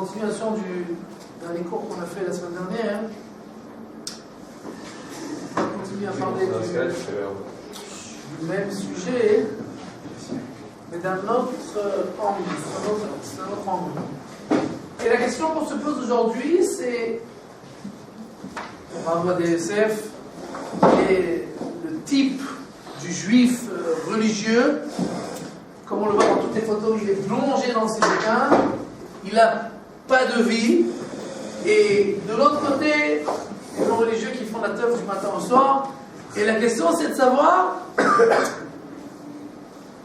continuation du dernier cours qu'on a fait la semaine dernière. On va continuer à parler du même sujet, mais d'un autre angle. C'est un autre angle. Et la question qu'on se pose aujourd'hui, c'est, on renvoie des SF, et le type du juif religieux, comme on le voit dans toutes les photos, il est plongé dans ses bouquins, il n'a pas de vie, et de l'autre côté, les non-religieux qui font la teuf du matin au soir. Et la question, c'est de savoir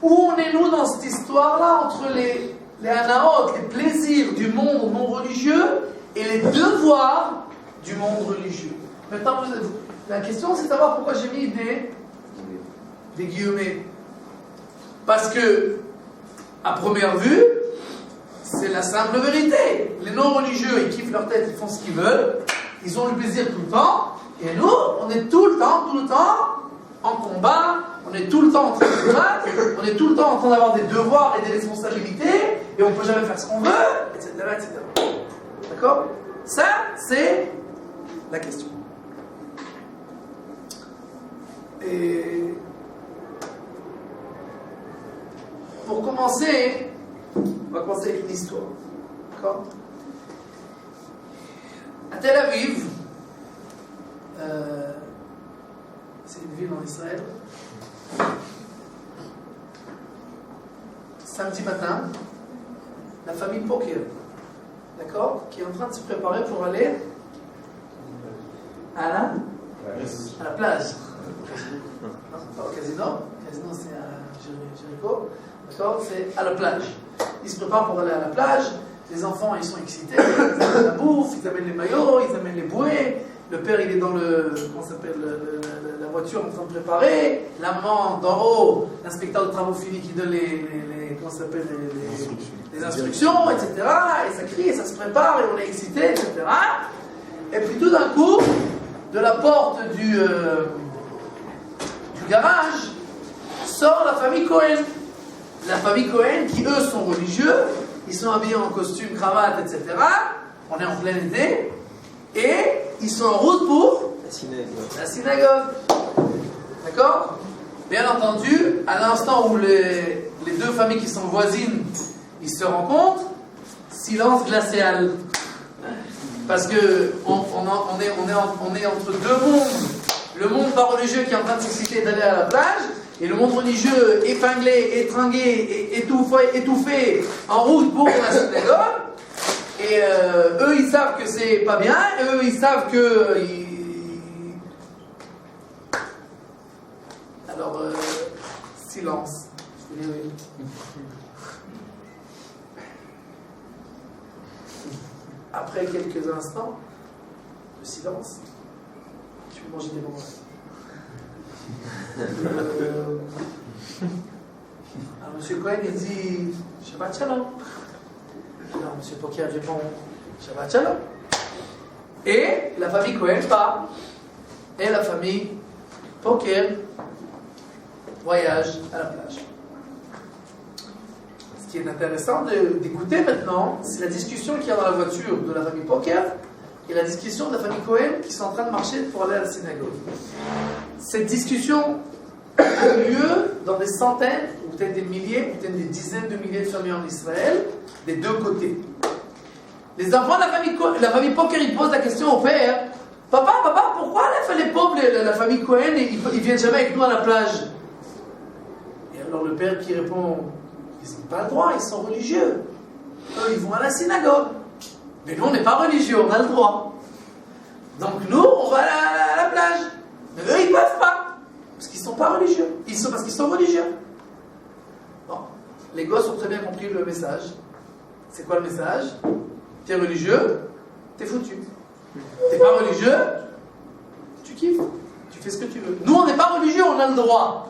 où on est nous dans cette histoire-là entre les anaot, les plaisirs du monde non religieux et les devoirs du monde religieux. Maintenant, la question, c'est de savoir pourquoi j'ai mis des guillemets. Parce que, à première vue, c'est la simple vérité. Les non-religieux, ils kiffent leur tête, ils font ce qu'ils veulent, ils ont le plaisir tout le temps, et nous, on est tout le temps, en combat, on est tout le temps en train de se battre, on est tout le temps en train d'avoir des devoirs et des responsabilités, et on ne peut jamais faire ce qu'on veut, etc., etc. D'accord? Ça, c'est la question. Et pour commencer, on va commencer avec une histoire. D'accord? À Tel Aviv, c'est une ville en Israël, samedi matin, la famille Poker, d'accord, qui est en train de se préparer pour aller à la plage. Non, pas au casino. Le casino, c'est à Jéricho. D'accord, c'est à la plage. Ils se préparent pour aller à la plage. Les enfants, ils sont excités. Ils amènent la bouffe, ils amènent les maillots, ils amènent les bouées. Le père, il est dans la voiture en train de préparer. La maman, d'en haut, l'inspecteur de travaux finis qui donne les instructions, etc. Et ça crie, et ça se prépare, et on est excité, etc. Et puis tout d'un coup, de la porte du garage, sort la famille Cohen. La famille Cohen, qui eux sont religieux, ils sont habillés en costume, cravate, etc. On est en plein été, et ils sont en route pour la synagogue. D'accord? Bien entendu, à l'instant où les deux familles qui sont voisines, ils se rencontrent, silence glacial. Parce que on est entre deux mondes. Le monde pas religieux qui est en train de s'exciter d'aller à la plage, et le monde religieux épinglé, étringué, étouffé en route pour la synagogue. Et eux, ils savent que c'est pas bien, et eux, ils savent que... Alors, silence. Après quelques instants de silence, tu peux manger des bonbons. Alors, M. Cohen, il dit Shabbat Shalom. Alors, M. Poker répond Shabbat Shalom. Et la famille Cohen part. Et la famille Poker voyage à la plage. Ce qui est intéressant d'écouter maintenant, c'est la discussion qu'il y a dans la voiture de la famille Poker et la discussion de la famille Cohen qui sont en train de marcher pour aller à la synagogue. Cette discussion a lieu dans des centaines, ou peut-être des milliers, peut-être des dizaines de milliers de familles en Israël, des deux côtés. Les enfants de la famille Poker, ils posent la question au père, Papa, pourquoi les pauvres, la famille Cohen, ils viennent jamais avec nous à la plage? Et alors le père qui répond, ils n'ont pas le droit, ils sont religieux. Eux, ils vont à la synagogue. Mais nous, on n'est pas religieux, on a le droit. Donc nous, on va à la plage. Mais eux, ils ne peuvent pas. Parce qu'ils ne sont pas religieux. Parce qu'ils sont religieux. Bon, les gosses ont très bien compris le message. C'est quoi le message? T'es religieux, t'es foutu. T'es pas religieux, tu kiffes. Tu fais ce que tu veux. Nous, on n'est pas religieux, on a le droit.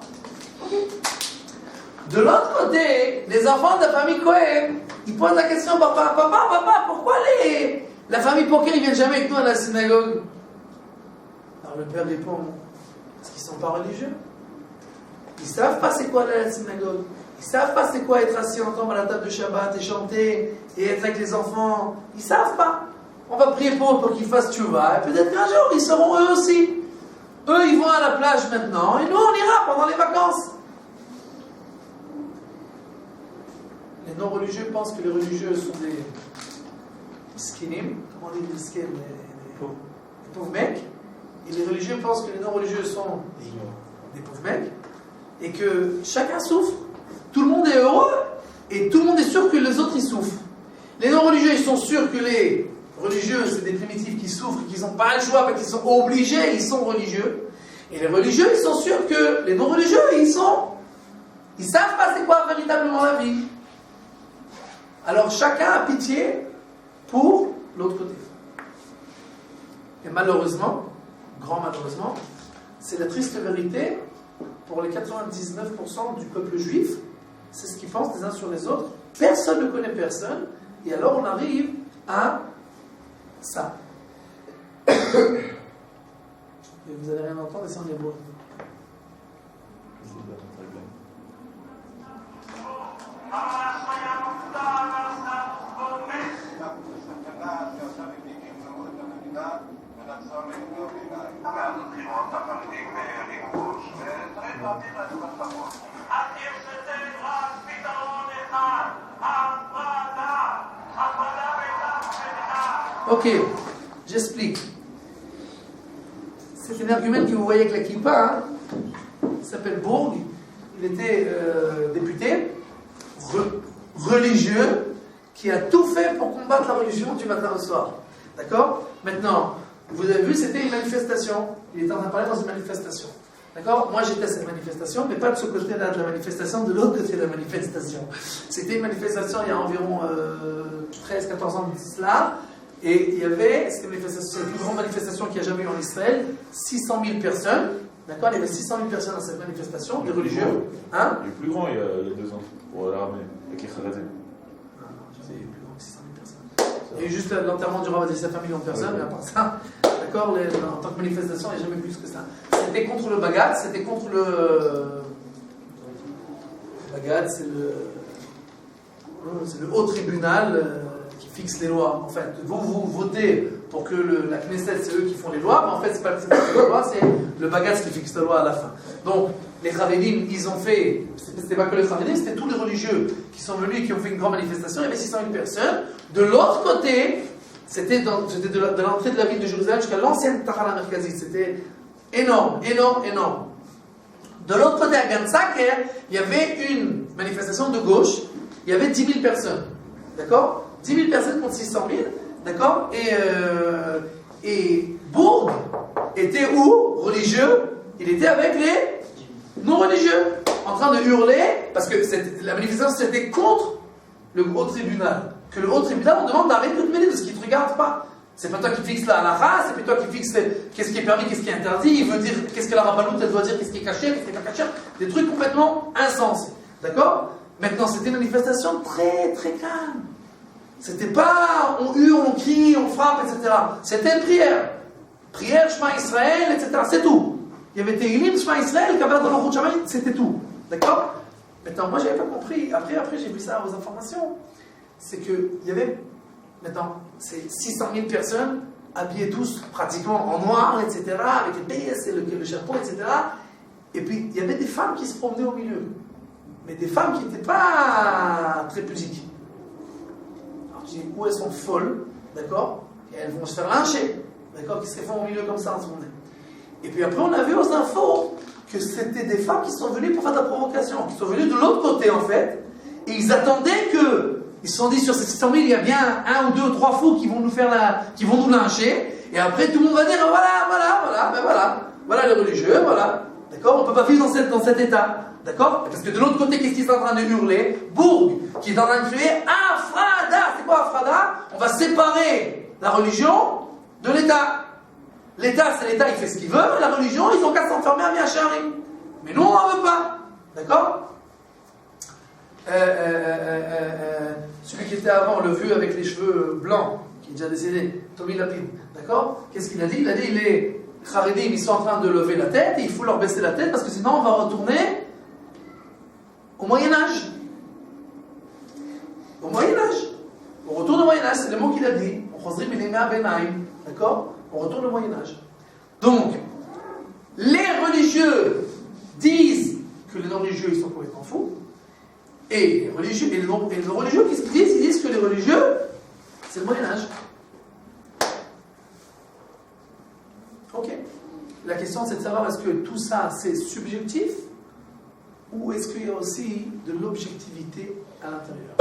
De l'autre côté, les enfants de la famille Cohen, ils posent la question, papa, pourquoi la famille Poker, ils viennent jamais avec nous à la synagogue? Alors le père répond, parce qu'ils ne sont pas religieux. Ils ne savent pas c'est quoi aller à la synagogue. Ils ne savent pas c'est quoi être assis ensemble à la table de Shabbat et chanter et être avec les enfants. Ils ne savent pas. On va prier pour qu'ils fassent tchouva. Et peut-être qu'un jour, ils seront eux aussi. Eux, ils vont à la plage maintenant. Et nous, on ira pendant les vacances. Les non-religieux pensent que les religieux sont des skinim. Comment on dit les skins, les pauvres mecs. Et les religieux pensent que les non-religieux sont des pauvres mecs. Et que chacun souffre. Tout le monde est heureux. Et tout le monde est sûr que les autres, ils souffrent. Les non-religieux, ils sont sûrs que les religieux, c'est des primitifs qui souffrent, qu'ils n'ont pas le choix, parce qu'ils sont obligés, ils sont religieux. Et les religieux, ils sont sûrs que les non-religieux, ils savent pas c'est quoi véritablement la vie. Alors chacun a pitié pour l'autre côté. Et malheureusement, grand malheureusement, c'est la triste vérité pour les 99% du peuple juif. C'est ce qu'ils pensent les uns sur les autres. Personne ne connaît personne. Et alors on arrive à ça. Et vous allez rien entendre, et c'est en hébreu. Ok, j'explique. C'est un argument que vous voyez avec la kippa, hein. Il s'appelle Bourg. Il était député, religieux, qui a tout fait pour combattre la religion du matin au soir. D'accord? Maintenant, vous avez vu, c'était une manifestation. Il était en train de parler dans une manifestation. D'accord? Moi, j'étais à cette manifestation, mais pas de ce côté-là de la manifestation, de l'autre côté de la manifestation. C'était une manifestation il y a environ 13-14 ans de cela. Et il y avait, c'était la plus grande manifestation qu'il y a jamais eu en Israël, 600 000 personnes. D'accord? Il y avait 600 000 personnes dans cette manifestation, des religieux. Hein? Il est plus grand il y a 2 ans, pour l'armée, avec les Kharadim. Non, je sais, il est plus grand que 600 000 personnes. Il y a eu juste l'enterrement du roi de 17 millions de personnes, mais à part ça, d'accord, en tant que manifestation, il n'y a jamais plus que ça. C'était contre le Bagad, c'était contre le. Bagad, c'est le haut tribunal qui fixe les lois. En fait, vous votez pour que la Knesset, c'est eux qui font les lois, mais en fait, c'est pas le tribunal qui fait les lois, c'est le Bagad qui fixe la loi à la fin. Donc, les Chavedim, ils ont fait, c'était pas que les Chavedim, c'était tous les religieux qui sont venus et qui ont fait une grande manifestation, il y avait 600 000 personnes. De l'autre côté, c'était de l'entrée de la ville de Jérusalem jusqu'à l'ancienne Tahara Merkazit. C'était énorme, énorme, énorme. De l'autre côté, à Gansaker, il y avait une manifestation de gauche, il y avait 10 000 personnes. D'accord? 10 000 personnes contre 600 000. D'accord? Et Bourg était où? Religieux. Il était avec les non-religieux, en train de hurler, parce que la manifestation c'était contre le haut tribunal. Que le haut tribunal, on demande d'arrêter de te mêler de ce qui ne te regarde pas. C'est pas toi qui fixe la halakha, c'est pas toi qui fixe qu'est-ce qui est permis, qu'est-ce qui est interdit. Il veut dire qu'est-ce que la rabbanout elle doit dire, qu'est-ce qui est caché, qu'est-ce qui n'est pas caché. Des trucs complètement insensés. D'accord? Maintenant, c'était une manifestation très très calme. C'était pas on hurle, on crie, on frappe, etc. C'était une prière. Prière, Shema Israël, etc. C'est tout. Il y avait Tehillim, Shema Israël, Kabbalah dans le Chamaï, c'était tout. D'accord? Maintenant, moi, j'avais pas compris. Après j'ai vu ça aux informations. C'est qu'il y avait, maintenant, c'est 600 000 personnes, habillées tous pratiquement en noir, etc., avec les PS et le chapeau, etc. Et puis, il y avait des femmes qui se promenaient au milieu. Mais des femmes qui n'étaient pas très pudiques. Alors, je dis, où elles sont folles, d'accord? Et elles vont se faire lyncher, d'accord? Qui se font au milieu comme ça en ce moment. Et puis après, on a vu aux infos que c'était des femmes qui sont venues pour faire de la provocation, qui sont venues de l'autre côté, en fait, et ils attendaient que. Ils se sont dit, sur ces 600 000, il y a bien 1 ou 2 ou 3 fous qui vont nous lyncher, et après tout le monde va dire, voilà les religieux, voilà. D'accord? On ne peut pas vivre dans cet état. D'accord? Parce que de l'autre côté, qu'est-ce qu'ils sont en train de hurler? Bourg, qui est en train de crier, Afrada! C'est quoi Afrada? On va séparer la religion de l'État. L'État, c'est l'État, il fait ce qu'il veut, mais la religion, ils ont qu'à s'enfermer à Miacharim. Mais nous, on n'en veut pas. D'accord? Celui qui était avant, le vieux avec les cheveux blancs, qui est déjà décédé, Tommy Lapine, d'accord? Qu'est-ce qu'il a dit? Il a dit, les Charedim, ils sont en train de lever la tête, et il faut leur baisser la tête, parce que sinon on va retourner au Moyen-Âge. Au Moyen-Âge. On retourne au Moyen-Âge, c'est le mot qu'il a dit. D'accord? On retourne au Moyen-Âge. Donc, les religieux disent que les non-religieux, ils sont complètement fous. Et les religieux, qu'est-ce qu'ils disent? Ils disent que les religieux, c'est le Moyen-Âge. Ok. La question, c'est de savoir est-ce que tout ça, c'est subjectif ou est-ce qu'il y a aussi de l'objectivité à l'intérieur?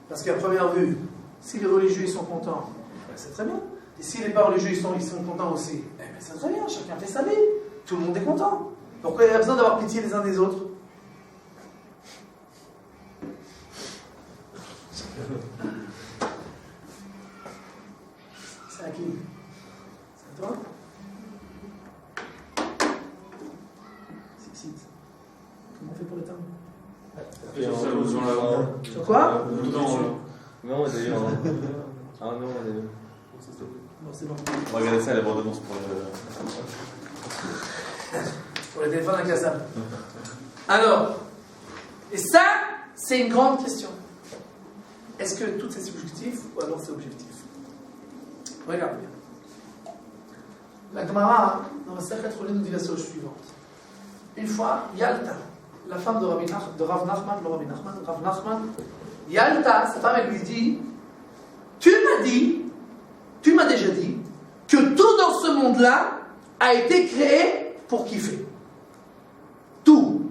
Parce qu'à première vue, si les religieux ils sont contents, ben c'est très bien. Et si les pas religieux ils sont contents aussi, ben c'est très bien, chacun fait sa vie. Tout le monde est content. Pourquoi il y a besoin d'avoir pitié les uns des autres? C'est à qui? C'est à toi? C'est comment on fait pour les termes? Sur quoi? Non, d'ailleurs. Ah non, Bon, c'est bon. On va regarder ça à la bande-annonce pour les téléphones incassables. Alors, et ça, c'est une grande question. Est-ce que tout c'est subjectif ou alors c'est objectif? Regarde bien. La Gemara, dans la Sechet Choulin, nous dit la chose suivante. Une fois, Yalta, la femme de Rav Nachman, Rav Nachman, Yalta, sa femme, elle lui dit, tu m'as déjà dit, que tout dans ce monde-là a été créé pour kiffer. Tout.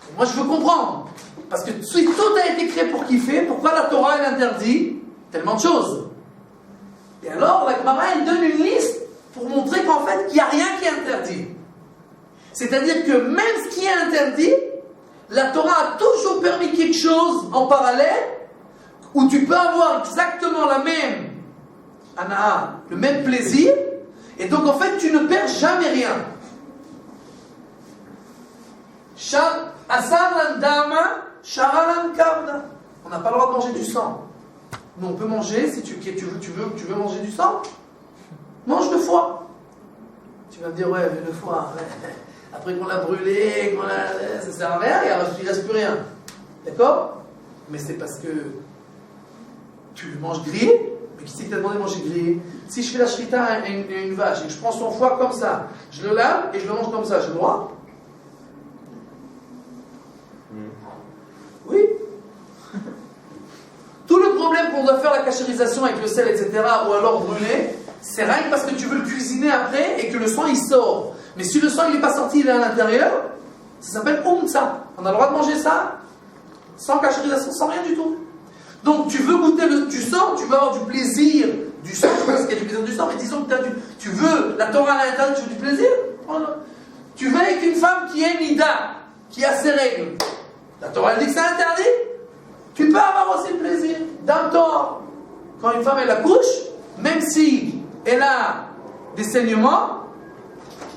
Et moi, je veux comprendre. Parce que si tout a été créé pour kiffer, pourquoi la Torah, elle interdit tellement de choses? Et alors, la Gemara, elle donne une liste pour montrer qu'en fait, il n'y a rien qui est interdit. C'est-à-dire que même ce qui est interdit, la Torah a toujours permis quelque chose en parallèle où tu peux avoir exactement la même anaa, le même plaisir, et donc en fait tu ne perds jamais rien. On n'a pas le droit de manger du sang. Mais on peut manger, si tu veux manger du sang, mange le foie. Tu vas me dire, ouais, mais le foie, ouais. Après qu'on l'a brûlé, ça sert à rien, il ne reste plus rien. D'accord? Mais c'est parce que tu le manges grillé, mais qui c'est qui t'a demandé de manger grillé? Si je fais la shrita à une vache et que je prends son foie comme ça, je le lave et je le mange comme ça, j'ai le droit? Oui. Tout le problème qu'on doit faire la cachérisation avec le sel, etc., ou alors brûler, c'est rien que parce que tu veux le cuisiner après et que le sang il sort. Mais si le sang il n'est pas sorti, il est à l'intérieur, ça s'appelle umtsa. On a le droit de manger ça sans cachérisation, sans rien du tout. Donc tu veux goûter du sang, tu veux avoir du plaisir du sang, parce qu'il y a du plaisir du sang, mais disons que tu veux, la Torah à l'intérieur, tu veux du plaisir. Voilà. Tu veux avec une femme qui est nida, qui a ses règles. La Torah elle dit que c'est interdit. Tu peux avoir aussi le plaisir. Dans Torah, quand une femme elle accouche, même si elle a des saignements,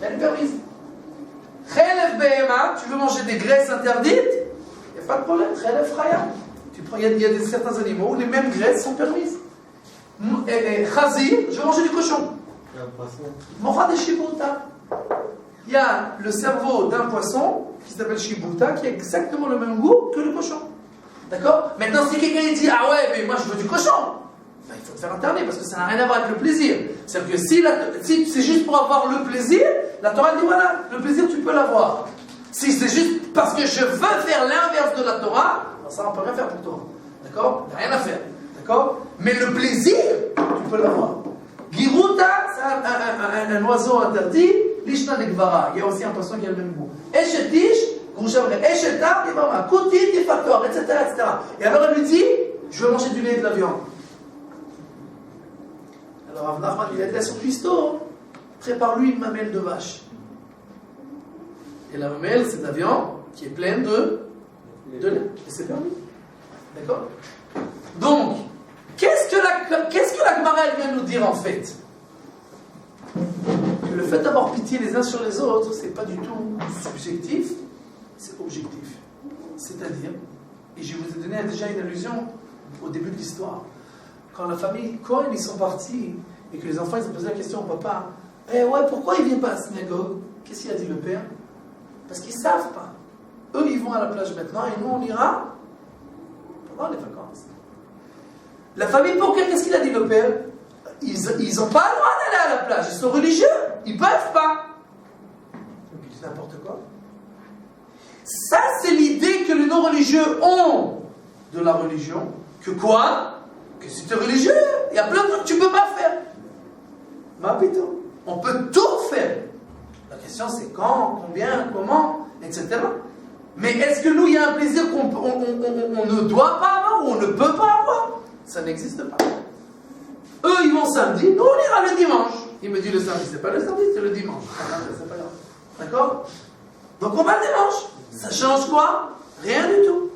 elle est permise. Chelef behema, tu veux manger des graisses interdites, il n'y a pas de problème. Chelef chaya. Il y a certains animaux où les mêmes graisses sont permises. Chazir, je veux manger du cochon. Mocha de shibuta. Il y a le cerveau d'un poisson qui s'appelle shibuta qui a exactement le même goût que le cochon. D'accord? Maintenant, si quelqu'un dit ah ouais, mais moi je veux du cochon, ben, il faut te faire interner parce que ça n'a rien à voir avec le plaisir. C'est-à-dire que si c'est juste pour avoir le plaisir, la Torah dit voilà, le plaisir tu peux l'avoir. Si c'est juste parce que je veux faire l'inverse de la Torah, alors ça on peut rien faire pour toi. D'accord? Il n'y a rien à faire. D'accord? Mais le plaisir, tu peux l'avoir. Giruta, c'est un oiseau interdit. Lishna nekvara, il y a aussi un poisson qui a le même goût. Eshetish, Eshetar, Koutit, Tifator, etc., etc. Et alors elle lui dit, je veux manger du lait et de la viande. Alors Rav Nachman, il a dit à son cuistot, prépare-lui une mamelle de vache. Et la mamelle, c'est de la viande qui est pleine de lait. Et c'est permis. D'accord? Donc, qu'est-ce que la Gemara vient nous dire en fait? Que le fait d'avoir pitié les uns sur les autres, c'est pas du tout subjectif, c'est objectif. C'est-à-dire, et je vous ai donné déjà une allusion au début de l'histoire, quand la famille Cohen ils sont partis et que les enfants ils ont posé la question au papa, ouais, pourquoi il ne vient pas à la synagogue? Qu'est-ce qu'il a dit le père? Parce qu'ils ne savent pas. eux ils vont à la plage maintenant et nous on ira pendant les vacances. La famille Poker, qu'est-ce qu'il a dit le père? Ils n'ont pas le droit d'aller à la plage, ils sont religieux, ils ne peuvent pas. Donc ils disent n'importe quoi. Ça c'est l'idée que les non-religieux ont de la religion. Que quoi? Que si tu es religieux, il y a plein de trucs que tu ne peux pas faire. Ma putain, on peut tout faire. La question c'est quand, combien, comment, etc. Mais est-ce que nous, il y a un plaisir qu'on ne doit pas avoir ou on ne peut pas avoir? Ça n'existe pas. Eux, ils vont samedi, nous, on ira le dimanche. Il me dit le samedi, c'est pas le samedi, c'est le dimanche. C'est pas grave. D'accord? Donc on va le dimanche. Ça change quoi? Rien du tout.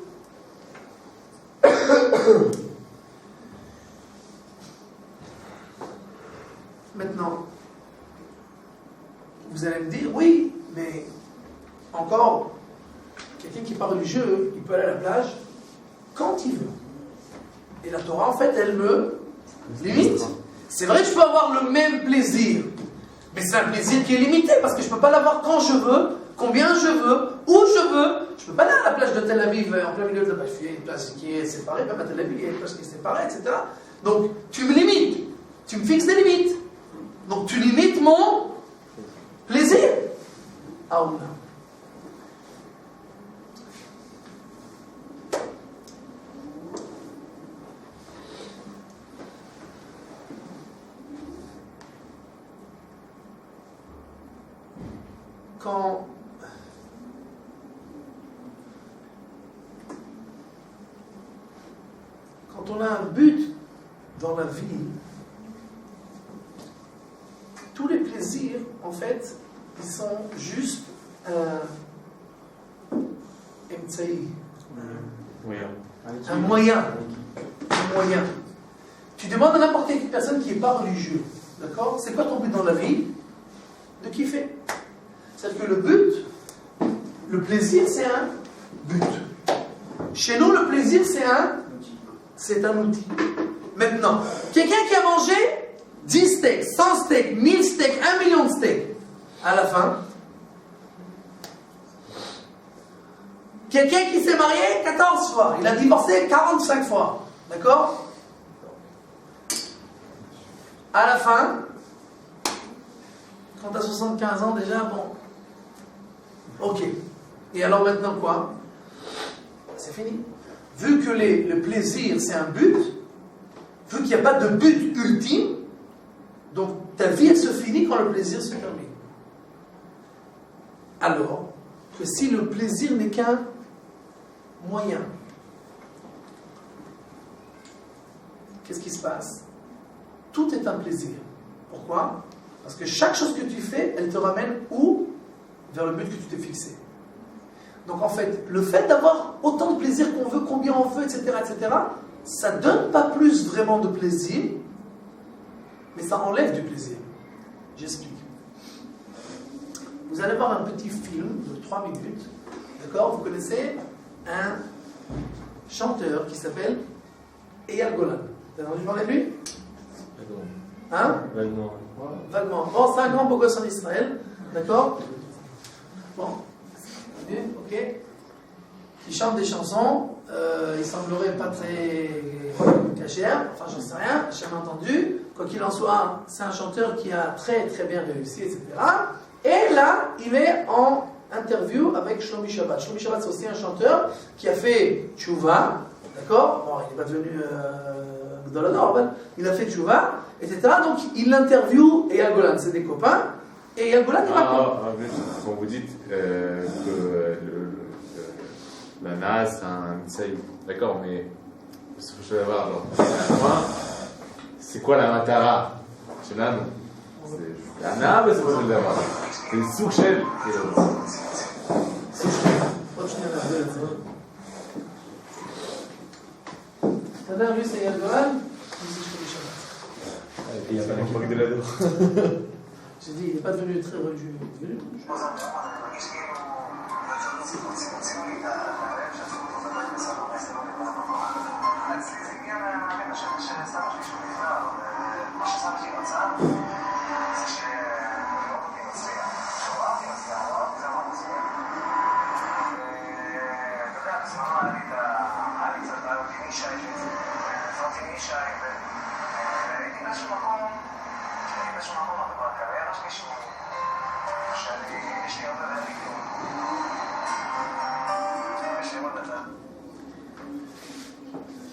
Maintenant, vous allez me dire, oui, mais encore, quelqu'un qui n'est pas religieux, il peut aller à la plage quand il veut. Et la Torah, en fait, elle me limite. C'est vrai que je peux avoir le même plaisir, mais c'est un plaisir qui est limité, parce que je ne peux pas l'avoir quand je veux, combien je veux, où je veux. Je ne peux pas aller à la plage de Tel Aviv, en plein milieu de la plage. Il y a une plage qui est séparée, même à Tel Aviv, il y a une plage qui est séparée, etc. Donc, tu me limites. Tu me fixes des limites. Donc, tu limites mon plaisir. Ah ou non? Quand on a un but dans la vie, tous les plaisirs, en fait, ils sont juste un moyen. Tu demandes à n'importe quelle personne qui n'est pas religieuse, d'accord? C'est quoi ton but dans la vie? De kiffer. C'est-à-dire que le but, le plaisir, c'est un but. Chez nous, le plaisir, c'est un outil. Maintenant, quelqu'un qui a mangé 10 steaks, 100 steaks, 1000 steaks, 1 million de steaks, à la fin, quelqu'un qui s'est marié 14 fois, il a divorcé 45 fois, d'accord? À la fin, quand tu as 75 ans déjà, bon, ok. Et alors maintenant quoi? C'est fini. Vu que le plaisir c'est un but, vu qu'il n'y a pas de but ultime, donc ta vie elle se finit quand le plaisir se termine. Alors que si le plaisir n'est qu'un moyen, qu'est-ce qui se passe? Tout est un plaisir. Pourquoi? Parce que chaque chose que tu fais, elle te ramène où? Vers le but que tu t'es fixé. Donc en fait, le fait d'avoir autant de plaisir qu'on veut, combien on veut, etc., ça ne donne pas plus vraiment de plaisir, mais ça enlève du plaisir. J'explique. Vous allez voir un petit film de 3 minutes, d'accord? Vous connaissez un chanteur qui s'appelle Eyal Golan. Vous avez entendu parler de lui? Hein? Vaguement. Vaguement. Bon, c'est un grand beau gosse en Israël, d'accord? Bon, ok. Il chante des chansons, il semblerait pas très cachère, enfin j'en sais rien, j'ai jamais entendu. Quoi qu'il en soit, c'est un chanteur qui a très très bien réussi, etc. Et là, il est en interview avec Shlomi Shabbat. Shlomi Shabbat, c'est aussi un chanteur qui a fait Tchouva, d'accord? Bon, il n'est pas devenu Gdolador, il a fait Tchouva, etc. Donc il l'interview Eyal Golan, c'est des copains. Et Eyal Golan, il raconte. Quand vous dites que la Nas, c'est un Mitsaï, d'accord, mais ce que je veux voir, c'est quoi la Matara chez l'âme? C'est la Nav, c'est quoi le Dava? C'est le Souchel. T'as bien vu, c'est Eyal Golan? Il n'y a pas de la J'ai dit, il n'est pas devenu très religieux. Il est devenu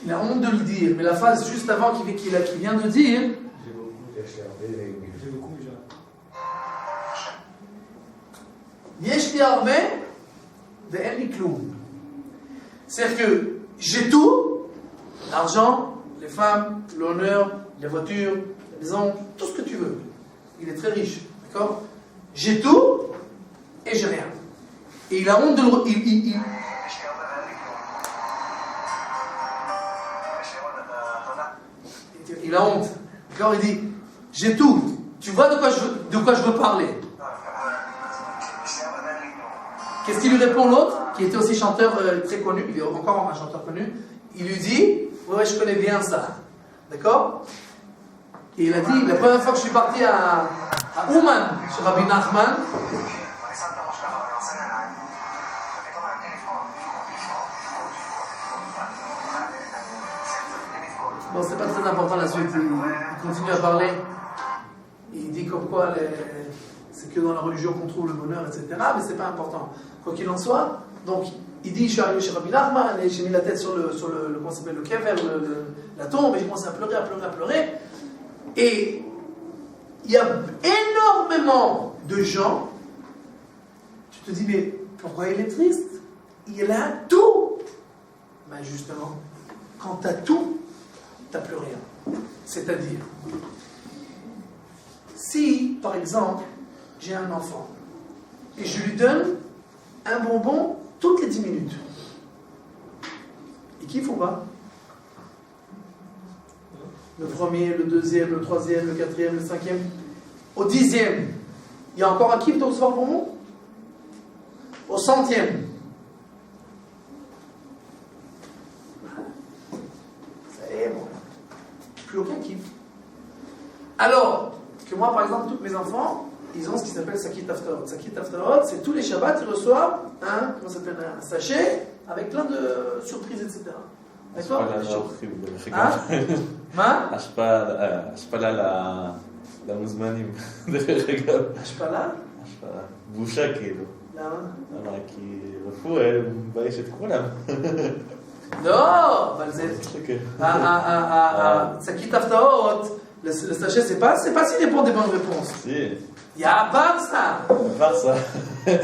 Il a honte de le dire, mais la phrase juste avant qu'il vient de dire, Yesh li arbe ve'en li kloum. C'est-à-dire que j'ai tout, l'argent, les femmes, l'honneur, les voitures, la maison, tout ce que tu veux. Il est très riche, d'accord? J'ai tout et j'ai rien. Et il a honte de le... Il a honte. D'accord? Il dit, j'ai tout. Tu vois de quoi je veux parler? Qu'est-ce qu'il lui répond l'autre, qui était aussi chanteur très connu, il est encore un chanteur connu, il lui dit, ouais, je connais bien ça. D'accord? Et il a dit, la première fois que je suis parti à Ouman, chez Rabbi Nachman, bon, c'est pas très important la suite, il continue à parler, il dit comme quoi c'est que dans la religion qu'on trouve le bonheur, etc. Mais c'est pas important. Quoi qu'il en soit, donc il dit, je suis arrivé chez Rabbi Nachman et j'ai mis la tête sur le comment s'appelle, le kever, la tombe, et j'ai commencé à pleurer. Et il y a énormément de gens, tu te dis, mais pourquoi il est triste? Il a tout. Ben justement, quand tu as tout, tu n'as plus rien. C'est-à-dire, si, par exemple, j'ai un enfant et je lui donne un bonbon toutes les 10 minutes, il kiffe ou pas? Le premier, le deuxième, le troisième, le quatrième, le cinquième, au 10e, il y a encore un kiff de recevoir le bonbon? Au 100e, ça y est, bon, plus aucun kiff. Alors que moi, par exemple, tous mes enfants, ils ont ce qui s'appelle Sakit Afterot. Sakit Afterot, c'est tous les Shabbats, ils reçoivent un sachet avec plein de surprises, etc. D'accord? מה? השפלה למוזמנים, דרך אגב. השפלה? השפלה. בושה כאילו. למה? כי רפואל מבייש את כולם. לא, אבל זה... Sakit Afterot, le sachet, c'est pas s'il répond des bonnes réponses. Si. Il y a à part ça. À part ça.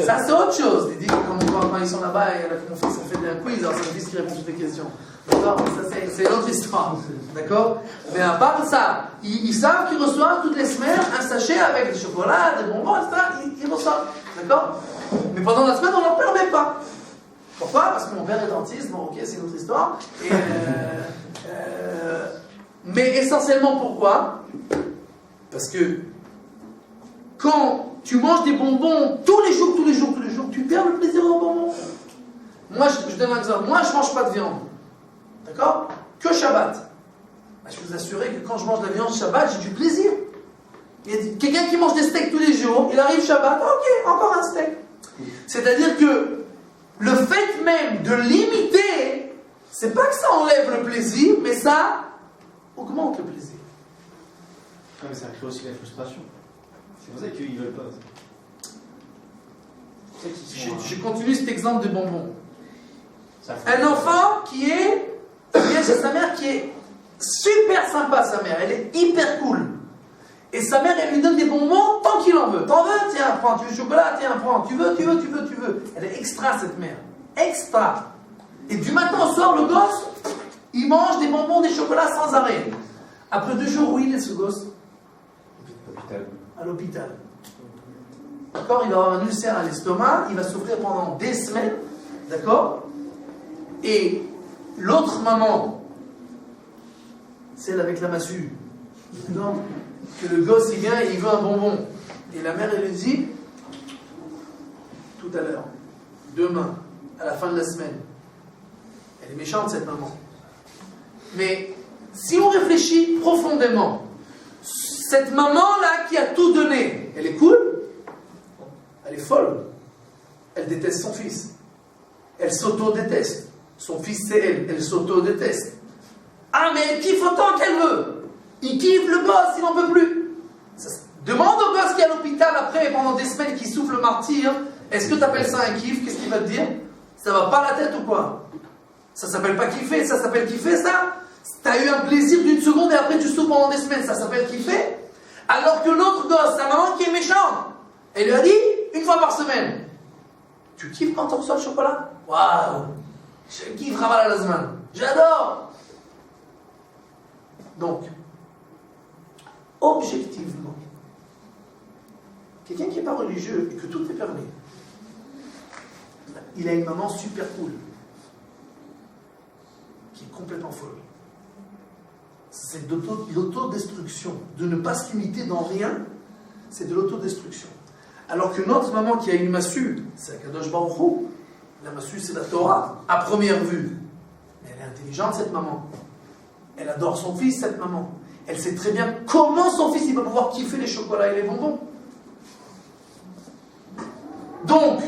Ça, c'est autre chose. Il dit que quand ils sont là-bas, et mon fils a fait un quiz, alors c'est mon fils qui répond toutes les questions. D'accord? Ça, c'est une autre histoire. D'accord? Mais à part ça, ils savent qu'ils reçoivent toutes les semaines un sachet avec des chocolats, des bonbons, etc. Ils reçoivent. D'accord? Mais pendant la semaine, on n'en permet pas. Pourquoi? Parce que mon père est dentiste. Bon, ok, c'est une autre histoire. Mais essentiellement, pourquoi? Parce que quand tu manges des bonbons tous les jours, tu perds le plaisir d'un bonbon. Moi, je donne un exemple. Moi, je ne mange pas de viande. D'accord? Que Shabbat. Ben, je peux vous assurer que quand je mange de la viande Shabbat, j'ai du plaisir. Il y a quelqu'un qui mange des steaks tous les jours, il arrive Shabbat, ok, encore un steak. C'est-à-dire que le fait même de limiter, c'est pas que ça enlève le plaisir, mais ça augmente le plaisir. Ah, mais ça crée aussi la frustration. C'est pour ça qu'ils ne veulent pas. Je continue cet exemple de bonbons. Un enfant qui vient chez sa mère, qui est super sympa, sa mère, elle est hyper cool. Et sa mère, elle lui donne des bonbons tant qu'il en veut. T'en veux? Tiens, prends. Tu veux du chocolat? Tiens, prends. Tu veux. Elle est extra, cette mère. Extra. Et du matin au soir, le gosse, il mange des bonbons, des chocolats sans arrêt. Après 2 jours, où il est ce gosse? À l'hôpital. D'accord? Il va avoir un ulcère à l'estomac, il va souffrir pendant des semaines. D'accord? Et l'autre maman, celle avec la massue, donc, que le gosse il vient et il veut un bonbon. Et la mère elle lui dit, tout à l'heure, demain, à la fin de la semaine. Elle est méchante cette maman. Mais si on réfléchit profondément, cette maman-là qui a tout donné, elle est cool? Elle est folle. Elle déteste son fils. Elle s'auto-déteste. Son fils, c'est elle. Elle s'auto-déteste. Ah, mais elle kiffe autant qu'elle veut. Il kiffe le gosse, il n'en peut plus. Demande au gosse qui est à l'hôpital après, pendant des semaines, qui souffle le martyr. Est-ce que tu appelles ça un kiff? Qu'est-ce qu'il va te dire? Ça va pas la tête ou quoi? Ça s'appelle pas kiffer, ça s'appelle kiffer ça? T'as eu un plaisir d'une seconde et après tu souffres pendant des semaines, ça s'appelle kiffer? Alors que l'autre gosse, sa maman qui est méchante, elle lui a dit une fois par semaine. Tu kiffes quand tu reçois le chocolat? Waouh! Je kiffe Raval Alazman. J'adore! Donc, objectivement, quelqu'un qui n'est pas religieux et que tout est permis, il a une maman super cool, qui est complètement folle. C'est de l'autodestruction. De ne pas se limiter dans rien, c'est de l'autodestruction. Alors que notre maman qui a une massue, c'est Akadosh Baruch Hu. La massue, c'est la Torah, à première vue. Mais elle est intelligente, cette maman. Elle adore son fils, cette maman. Elle sait très bien comment son fils il va pouvoir kiffer les chocolats et les bonbons. Donc,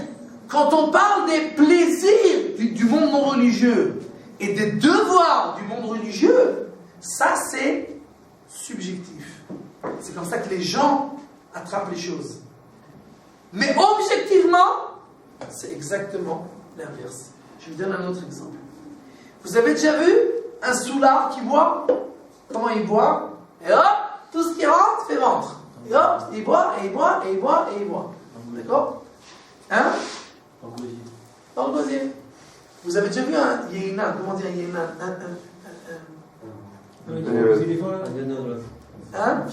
quand on parle des plaisirs du monde non religieux et des devoirs du monde religieux, ça c'est subjectif. C'est comme ça que les gens attrapent les choses. Mais objectivement, c'est exactement l'inverse. Je vous donne un autre exemple. Vous avez déjà vu un soulard qui boit? Comment il boit? Et hop, tout ce qui rentre fait ventre. Et hop, il boit, et il boit, et il boit, et il boit. D'accord? Hein? Dans le gosier. Vous avez déjà vu un yéna? Comment dire yéna? Hein?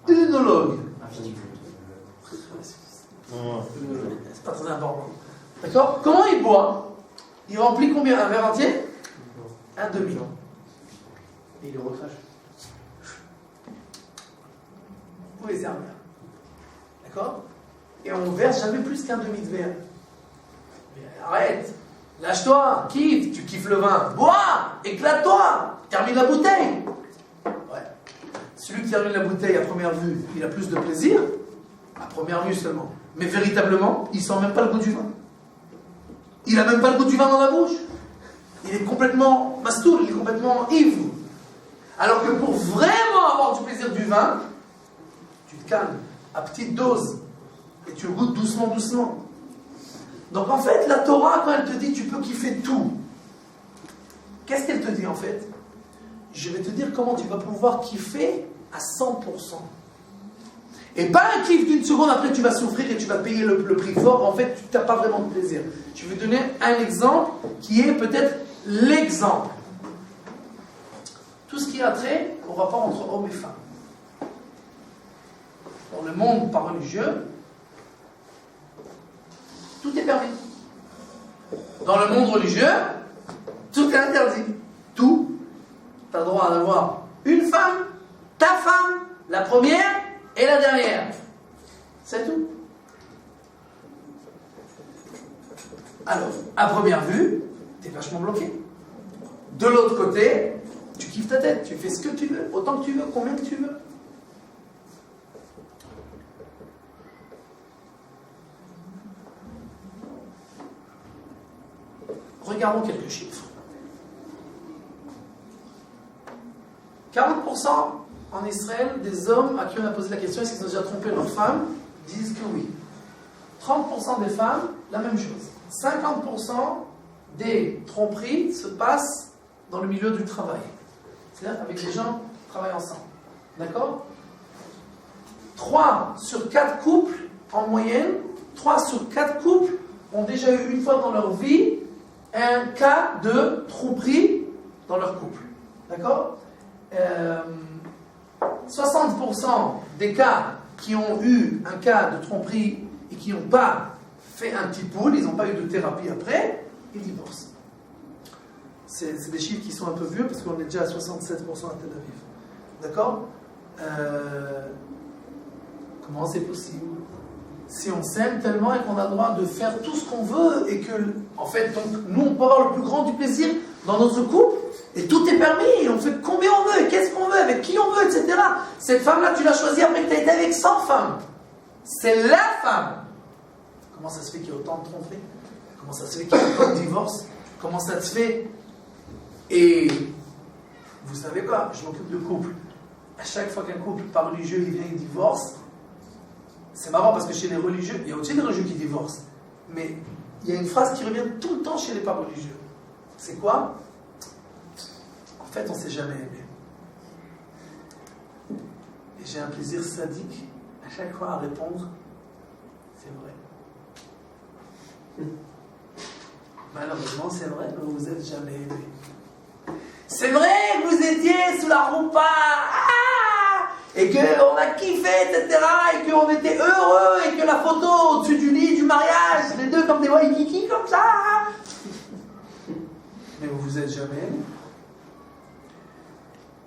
Œnologue. C'est pas très important. D'accord? Comment il boit? Il remplit combien? Un verre entier? Un demi. Et il le recrache. Vous pouvez servir. D'accord? Et on ne verse jamais plus qu'un demi de verre. Mais arrête! Lâche-toi! Kiffe! Tu kiffes le vin! Bois! Éclate-toi! Termine la bouteille! Ouais. Celui qui termine la bouteille à première vue, il a plus de plaisir. À première vue seulement. Mais véritablement, il ne sent même pas le goût du vin. Il n'a même pas le goût du vin dans la bouche. Il est complètement mastoul, il est complètement ivre. Alors que pour vraiment avoir du plaisir du vin, tu te calmes à petite dose et tu le goûtes doucement, doucement. Donc en fait, la Torah, quand elle te dit tu peux kiffer tout, qu'est-ce qu'elle te dit en fait? Je vais te dire comment tu vas pouvoir kiffer à 100%. Et pas un kiff d'une seconde, après tu vas souffrir et tu vas payer le prix fort. En fait, tu n'as pas vraiment de plaisir. Je vais donner un exemple qui est peut-être l'exemple. Tout ce qui a trait au rapport entre hommes et femmes. Dans le monde pas religieux, tout est permis. Dans le monde religieux, tout est interdit. Tout. Tu as le droit d'avoir une femme, ta femme, la première et la dernière. C'est tout. Alors, à première vue, tu es vachement bloqué. De l'autre côté, tu kiffes ta tête. Tu fais ce que tu veux, autant que tu veux, combien que tu veux. Regardons quelques chiffres. 40% en Israël des hommes à qui on a posé la question est-ce qu'ils ont déjà trompé leur femme disent que oui. 30% des femmes, la même chose. 50% des tromperies se passent dans le milieu du travail. C'est-à-dire avec les gens qui travaillent ensemble. D'accord? 3 sur 4 couples, en moyenne, 3 sur 4 couples ont déjà eu une fois dans leur vie un cas de tromperie dans leur couple. D'accord? 60% des cas qui ont eu un cas de tromperie et qui n'ont pas fait un petit pool, ils n'ont pas eu de thérapie après, ils divorcent. C'est des chiffres qui sont un peu vieux parce qu'on est déjà à 67% à Tel Aviv. D'accord? Comment c'est possible? Si on s'aime tellement et qu'on a le droit de faire tout ce qu'on veut et que, en fait, donc, nous on peut avoir le plus grand du plaisir dans notre couple et tout est permis et on fait combien on veut et qu'est-ce qu'on veut, avec qui on veut, etc. Cette femme-là, tu l'as choisie après que tu as été avec 100 femmes. C'est la femme. Comment ça se fait qu'il y a autant de tromperies? Comment ça se fait qu'il y a autant de divorces? Comment ça se fait? Et vous savez quoi? Je m'occupe de couple. À chaque fois qu'un couple, pas religieux, il vient, il divorce, c'est marrant parce que chez les religieux, il y a aussi des religieux qui divorcent. Mais il y a une phrase qui revient tout le temps chez les pas religieux. C'est quoi? En fait, on ne s'est jamais aimé. Et j'ai un plaisir sadique à chaque fois à répondre, c'est vrai. Malheureusement, c'est vrai, mais vous n'êtes jamais aimé. C'est vrai que vous étiez sous la roupa, et qu'on a kiffé, etc., et qu'on était heureux, et que la photo au-dessus du lit du mariage, les deux comme des waikiki comme ça. Mais vous vous êtes jamais aimé.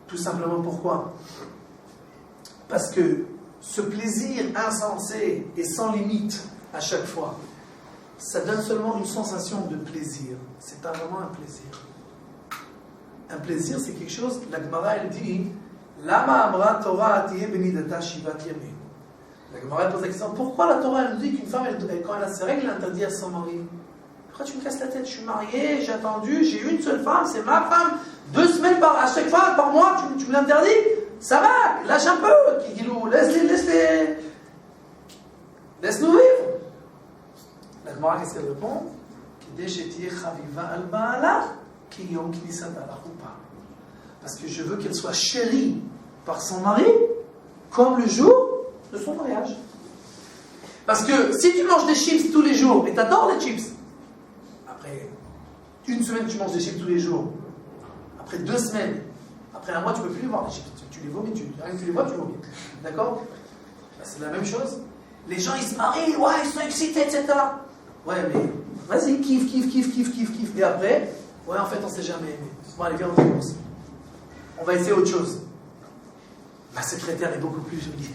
Tout simplement pourquoi? Parce que ce plaisir insensé et sans limite à chaque fois, ça donne seulement une sensation de plaisir. C'est pas vraiment un plaisir. Un plaisir, c'est quelque chose, la Gemara, elle dit Lama amra Torah atiye benidata shivat yamin. La Gemara pose la question pourquoi la Torah elle nous dit qu'une femme, quand elle a ses règles, elle interdit à son mari? Pourquoi tu me casses la tête? Je suis marié, j'ai attendu, j'ai une seule femme, c'est ma femme. 2 semaines à chaque fois par mois, tu me l'interdis? Ça va, lâche un peu, Kikilou, laisse-nous vivre. La Gemara, qu'est-ce qu'elle répond? Parce que je veux qu'elle soit chérie par son mari comme le jour de son mariage. Parce que si tu manges des chips tous les jours, et tu adores les chips, après 1 semaine tu manges des chips tous les jours, après 2 semaines, après 1 mois tu ne peux plus les voir les chips, tu les vomis, rien que tu les vois tu vomis. D'accord? Ben, c'est la même chose. Les gens ils se marient, ouais, ils sont excités, etc. Ouais, mais vas-y, kiffe. Et après, ouais, en fait, on s'est jamais aimé. Bon, allez, viens, on divorce. On va essayer autre chose. Ma secrétaire est beaucoup plus jolie.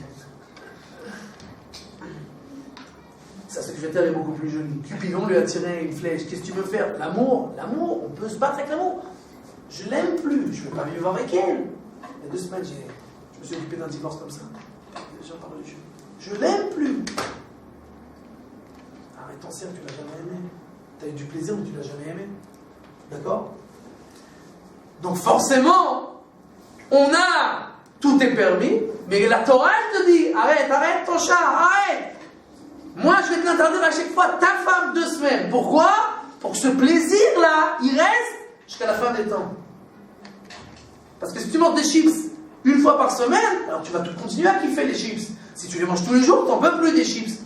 Sa secrétaire est beaucoup plus jolie. Cupidon lui a tiré une flèche. Qu'est-ce que tu veux faire? L'amour, on peut se battre avec l'amour. Je l'aime plus, je ne veux pas vivre avec elle. Il y a 2 semaines, je me suis occupé d'un divorce comme ça. J'en parle du jeu. Je l'aime plus. Arrête ton cirque, tu l'as jamais aimé. Tu as eu du plaisir, mais tu l'as jamais aimé. D'accord? Donc forcément, tout est permis, mais la Torah elle te dit, arrête ton chat, arrête. Moi je vais te l'interdire à chaque fois, ta femme 2 semaines. Pourquoi? Pour que ce plaisir-là, il reste jusqu'à la fin des temps. Parce que si tu manges des chips 1 fois par semaine, alors tu vas tout continuer à kiffer les chips. Si tu les manges tous les jours, tu n'en peux plus des chips.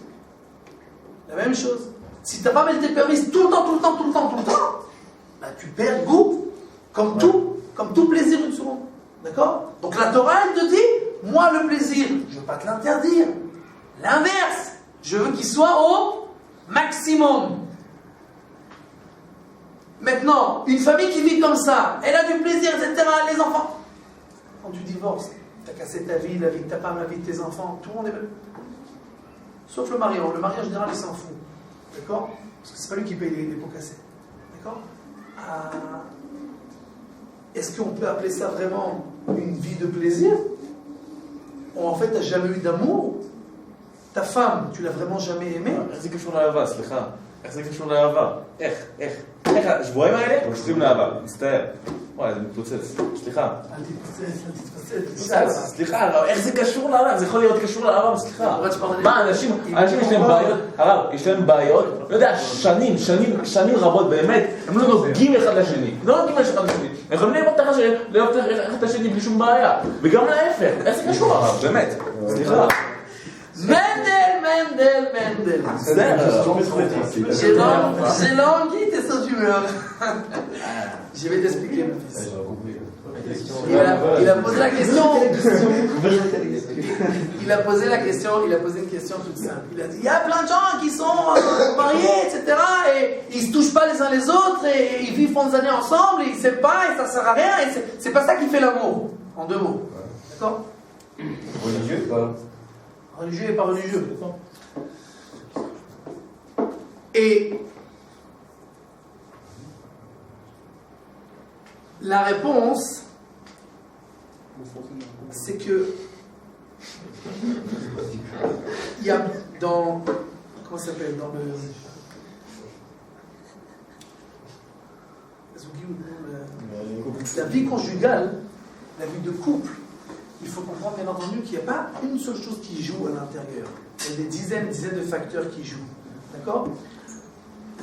La même chose. Si ta femme elle t'est permise tout le temps, bah, tu perds goût, comme tout plaisir une seconde. D'accord? Donc la Torah elle te dit, moi le plaisir, je ne veux pas te l'interdire. L'inverse, je veux qu'il soit au maximum. Maintenant, une famille qui vit comme ça, elle a du plaisir, etc., les enfants. Quand tu divorces, tu as cassé ta vie, la vie de ta femme, la vie de tes enfants, tout le monde est mal. Sauf le mari. Le mari en général, il s'en fout. D'accord? Parce que c'est pas lui qui paye les pots cassés. D'accord? Est-ce qu'on peut appeler ça vraiment une vie de plaisir? Ou en fait, tu n'as jamais eu d'amour? Ta femme, tu l'as vraiment jamais aimée? איך זה קשור לאהבה? סליחה. איך זה קשור לאהבה? איך? השבועיים האלה קשורים לאהבה. מצטער. וואי, זה מתפוצץ. סליחה. אל תתפוצץ. סליחה, איך זה קשור לאהבה? זה יכול להיות קשור לאהבה, סליחה. מה, אנשים יש להם בעיות, הרב, יש להם בעיות, לא יודע, שנים רבות באמת, הם לא נוגעים אחד לשני. לא נוגעים אחד לשני. הם יכולים לאהוב אחד לשני בלי שום בעיה. וגם להפך. איך זה קשור הרב? באמת. סליחה. Mendel. J'ai langui tes sauts d'humeur. Je vais t'expliquer, mon fils. Il a posé la question. Il a posé une question toute simple. Il a dit, il y a plein de gens qui sont mariés, etc. Et ils ne se touchent pas les uns les autres, et ils vivent pendant des années ensemble, et ils ne s'aiment pas, et ça ne sert à rien, et c'est pas ça qui fait l'amour. En 2 mots. D'accord? religieux, pas religieux et pas religieux. Et la réponse, c'est que il y a dans, comment ça s'appelle, dans le La vie conjugale, la vie de couple, il faut comprendre bien entendu qu'il n'y a pas une seule chose qui joue à l'intérieur. Il y a des dizaines de facteurs qui jouent. D'accord ?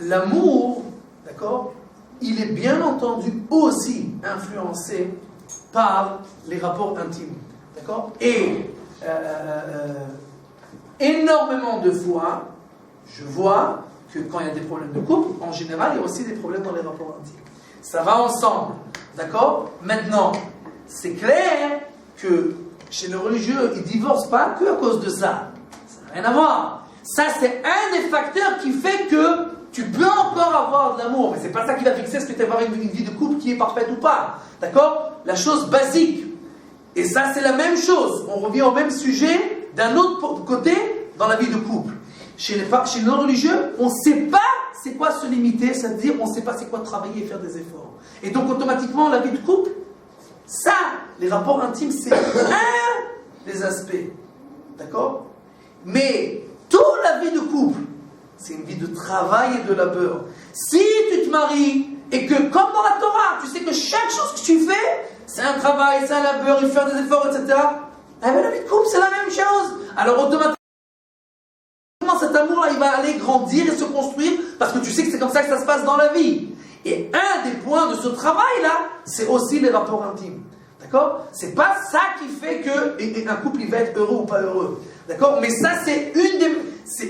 L'amour, d'accord, il est bien entendu aussi influencé par les rapports intimes. D'accord ? Et énormément de fois, je vois que quand il y a des problèmes de couple, en général, il y a aussi des problèmes dans les rapports intimes. Ça va ensemble. D'accord ? Maintenant, c'est clair que chez les religieux, ils ne divorcent pas que à cause de ça. Ça n'a rien à voir. Ça, c'est un des facteurs qui fait que tu peux encore avoir de l'amour. Mais ce n'est pas ça qui va fixer ce que tu vas avoir une vie de couple qui est parfaite ou pas. D'accord ? La chose basique. Et ça, c'est la même chose. On revient au même sujet d'un autre côté dans la vie de couple. Chez les non-religieux, on ne sait pas c'est quoi se limiter, c'est-à-dire on ne sait pas c'est quoi travailler et faire des efforts. Et donc automatiquement, la vie de couple, ça, les rapports intimes, c'est un des aspects. D'accord ? Mais toute la vie de couple, c'est une vie de travail et de labeur. Si tu te maries et que, comme dans la Torah, tu sais que chaque chose que tu fais, c'est un travail, c'est un labeur, il faut faire des efforts, etc. Eh bien, la vie de couple, c'est la même chose. Alors automatiquement, cet amour-là, il va aller grandir et se construire parce que tu sais que c'est comme ça que ça se passe dans la vie. Et un des points de ce travail-là, c'est aussi les rapports intimes. D'accord ? C'est pas ça qui fait que un couple il va être heureux ou pas heureux. D'accord ? Mais ça, c'est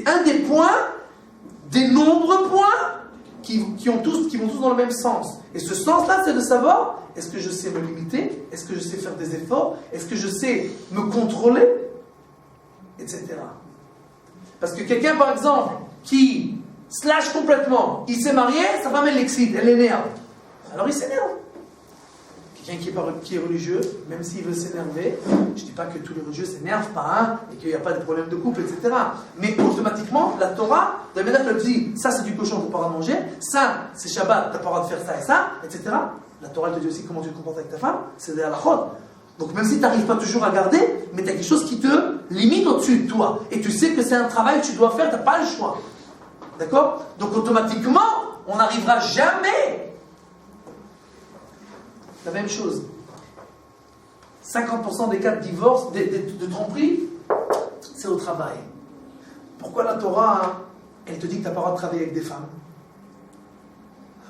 un des points, des nombreux points qui vont tous dans le même sens. Et ce sens-là, c'est de savoir, est-ce que je sais me limiter ? Est-ce que je sais faire des efforts ? Est-ce que je sais me contrôler ? Etc. Parce que quelqu'un, par exemple, qui se lâche complètement, il s'est marié, sa femme, elle l'excite, elle l'énerve. Alors il s'énerve. Quelqu'un qui est religieux, même s'il veut s'énerver, je ne dis pas que tous les religieux ne s'énervent pas, hein, et qu'il n'y a pas de problème de couple, etc. Mais automatiquement, la Torah, de la manière qu'elle dit, ça c'est du cochon, tu n'as pas le droit de manger, ça c'est Shabbat, tu n'as pas le droit de faire ça et ça, etc. La Torah elle te dit aussi comment tu te comportes avec ta femme, c'est des halachot. Donc même si tu n'arrives pas toujours à garder, mais tu as quelque chose qui te limite au-dessus de toi. Et tu sais que c'est un travail que tu dois faire, tu n'as pas le choix. D'accord ? Donc automatiquement, on n'arrivera jamais. La même chose. 50% des cas de divorce, de tromperie, c'est au travail. Pourquoi la Torah, elle te dit que tu n'as pas le droit de travailler avec des femmes ?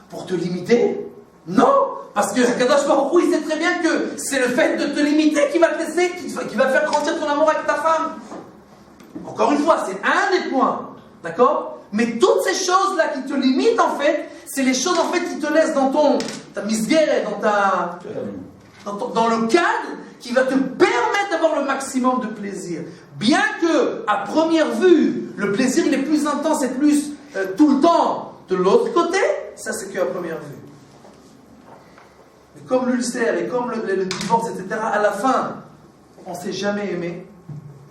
Pour te limiter ? Non ! Parce que Kadosh Baruch Hu, il sait très bien que c'est le fait de te limiter qui va te laisser, qui va faire grandir ton amour avec ta femme. Encore une fois, c'est un des points. D'accord ? Mais toutes ces choses-là qui te limitent, en fait, c'est les choses, en fait, qui te laissent dans ta misguère, dans le cadre qui va te permettre d'avoir le maximum de plaisir. Bien que, à première vue, le plaisir, il est plus intense et plus tout le temps de l'autre côté, ça, c'est qu'à première vue. Mais comme l'ulcère et comme le divorce, etc., à la fin, on ne s'est jamais aimé.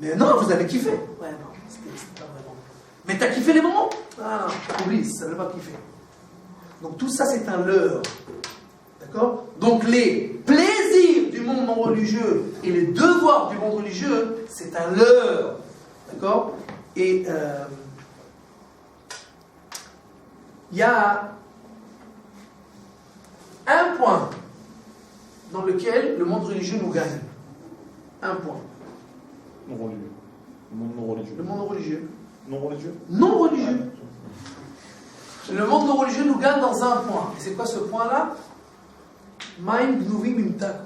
Mais non, vous avez kiffé. Ouais, non, c'était pas vraiment. Mais t'as kiffé les moments ? Ah non, oublie, ça ne veut pas kiffer. Donc tout ça, c'est un leurre. D'accord ? Donc les plaisirs du monde non religieux et les devoirs du monde religieux, c'est un leurre. D'accord ? Et il y a un point dans lequel le monde religieux nous gagne. Un point. Non religieux. Le monde non religieux. Le monde non religieux. Non religieux. Non religieux. Le monde non religieux nous gagne dans un point. Et c'est quoi ce point-là ? Maim gnuvim imtaku.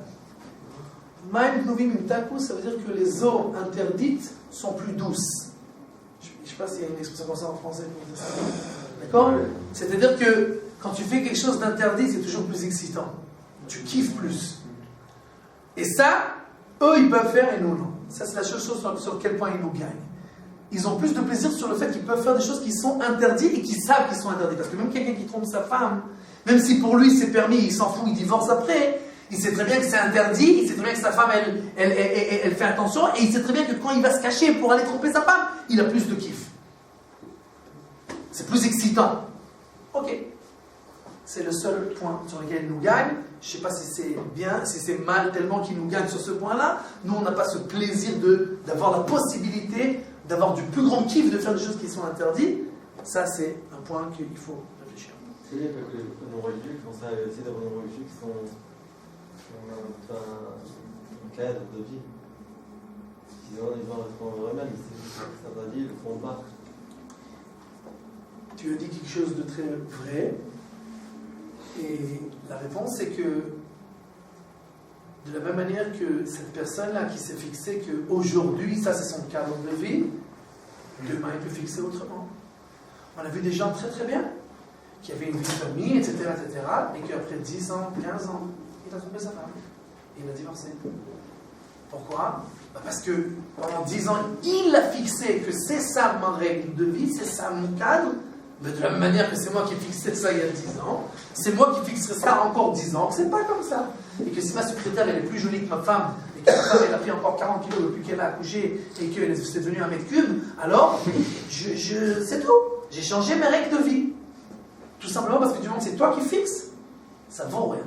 Maim gnuvim imtaku, ça veut dire que les eaux interdites sont plus douces. Je ne sais pas s'il y a une expression comme ça en français pour dire ça. D'accord ? C'est-à-dire que quand tu fais quelque chose d'interdit, c'est toujours plus excitant. Tu kiffes plus. Et ça, eux, ils peuvent faire et nous, non. Ça, c'est la seule chose sur quel point ils nous gagnent. Ils ont plus de plaisir sur le fait qu'ils peuvent faire des choses qui sont interdites et qu'ils savent qu'ils sont interdites. Parce que même quelqu'un qui trompe sa femme, même si pour lui c'est permis, il s'en fout, il divorce après, il sait très bien que c'est interdit, il sait très bien que sa femme, elle fait attention, et il sait très bien que quand il va se cacher pour aller tromper sa femme, il a plus de kiff. C'est plus excitant. Ok. C'est le seul point sur lequel il nous gagne. Je ne sais pas si c'est bien, si c'est mal tellement qu'il nous gagne sur ce point-là. Nous, on n'a pas ce plaisir d'avoir la possibilité d'avoir du plus grand kiff de faire des choses qui sont interdites. Ça, c'est un point qu'il faut réfléchir. C'est les peuples non-religieux qui font ça, aussi des non-religieux qui ont un cadre de vie. Ils vont répondre eux-mêmes, certains vies ne le font pas. Tu as dit quelque chose de très vrai, et la réponse c'est que de la même manière que cette personne-là qui s'est fixée qu'aujourd'hui, ça c'est son cadre de vie, demain il peut fixer autrement. On a vu des gens très très bien, qui avaient une vie de famille, etc., et qu'après 10 ans, 15 ans, il a trompé sa femme, et il a divorcé. Pourquoi ? Parce que pendant 10 ans, il a fixé que c'est ça ma règle de vie, c'est ça mon cadre. Mais de la même manière que c'est moi qui ai fixé ça il y a 10 ans, c'est moi qui fixerai ça encore 10 ans, que c'est pas comme ça. Et que si ma secrétaire elle est plus jolie que ma femme, et que ma femme elle a pris encore 40 kilos depuis qu'elle a accouché, et qu'elle est devenue 1 mètre cube, alors, c'est tout. J'ai changé mes règles de vie. Tout simplement parce que du moment que c'est toi qui fixes, ça ne vaut rien.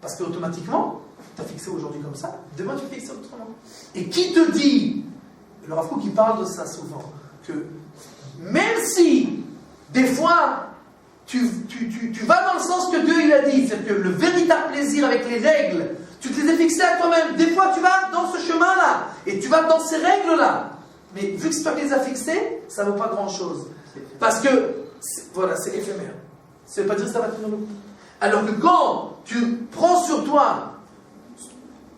Parce qu'automatiquement, tu as fixé aujourd'hui comme ça, demain tu fixes autrement. Et qui te dit, le Rav Kook qui parle de ça souvent, que même si des fois tu vas dans le sens que Dieu il a dit, c'est que le véritable plaisir avec les règles, tu te les as fixées à toi-même, des fois tu vas dans ce chemin-là, et tu vas dans ces règles-là. Mais vu que c'est toi qui les as fixées, ça ne vaut pas grand-chose. Parce que, voilà, c'est éphémère. Ça ne veut pas dire que ça va tenir le coup. Alors que quand tu prends sur toi